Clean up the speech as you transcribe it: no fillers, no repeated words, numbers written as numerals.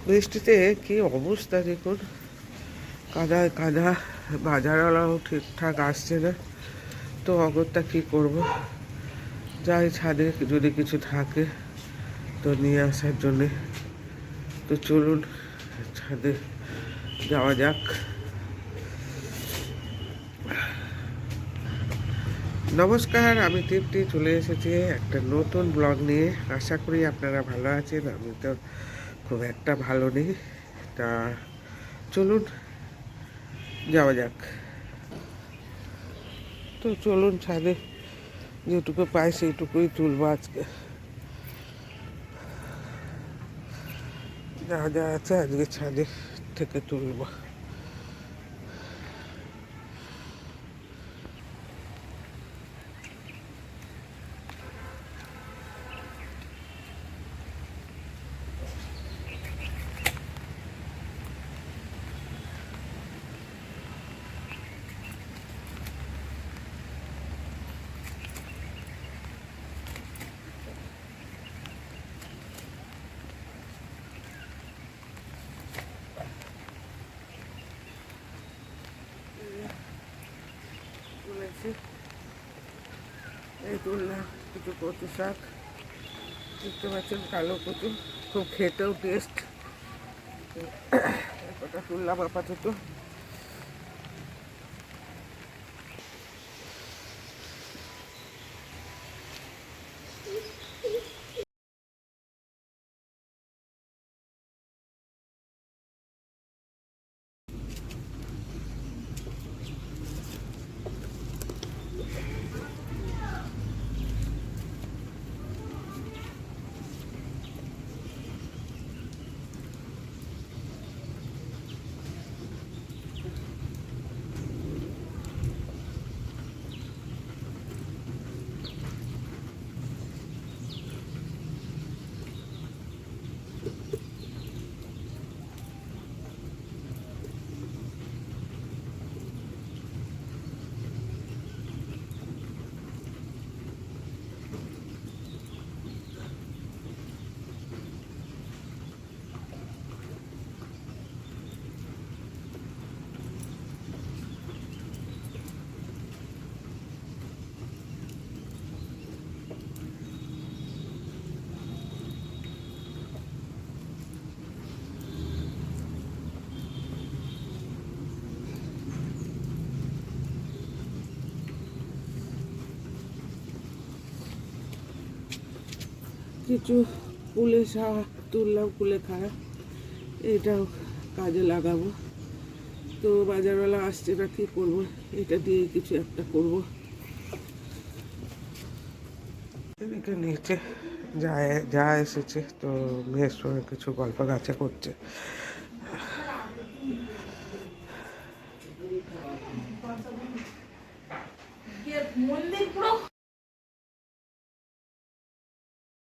বৃষ্টিতে কি অবস্থা দেখুন, কাদায় কাদা। বাজারওয়ালাও ঠিকঠাক আসছে না, তো অগত্যা কি করব, যাই ছাদে যদি কিছু থাকে তো নিয়ে আসার জন্যে। তো চলুন ছাদে যাওয়া যাক। নমস্কার, আমি তৃপ্তি চলে এসেছি একটা নতুন ব্লগ নিয়ে। আশা করি আপনারা ভালো আছেন। আমি তো খুব একটা ভালো নেই। তা চলুন যাওয়া যাক। তো চলুন ছাদে যেটুকু পাই সেইটুকুই তুলবো আজকে। যা যা আছে আজকে ছাদে থেকে তুলবো। তুলেছি, এই তুললাম কিছু কচু শাক, দেখতে পাচ্ছেন কালো কচু, খুব খেতেও টেস্ট। কটা তুললাম আপাতত। কিছু কুলে শাক তুললাম, কুলে খায়, এটাও কাজে লাগাবো। তো বাজারওয়ালা আসছে না, কী করবো, এটা দিয়ে কিছু একটা করব। এদিকে নিচে যা এসেছে, তো মেয়ের সঙ্গে কিছু গল্প গাছে করছে।